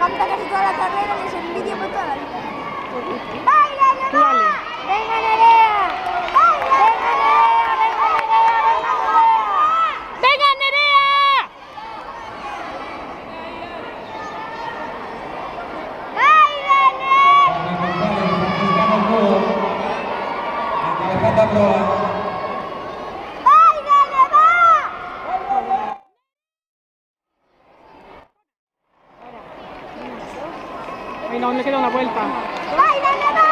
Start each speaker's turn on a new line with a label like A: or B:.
A: aguanta casi toda la carrera, les envidio por toda la vida. ¡Baila, Nerea! ¡Venga, Nerea! ¡Baila! ¡Venga, Nerea! ¡Venga, Nerea! ¡Venga, Nerea! ¡Baila, Nerea!
B: Ay, no, le queda una vuelta.
A: ¡Baila, Nerea!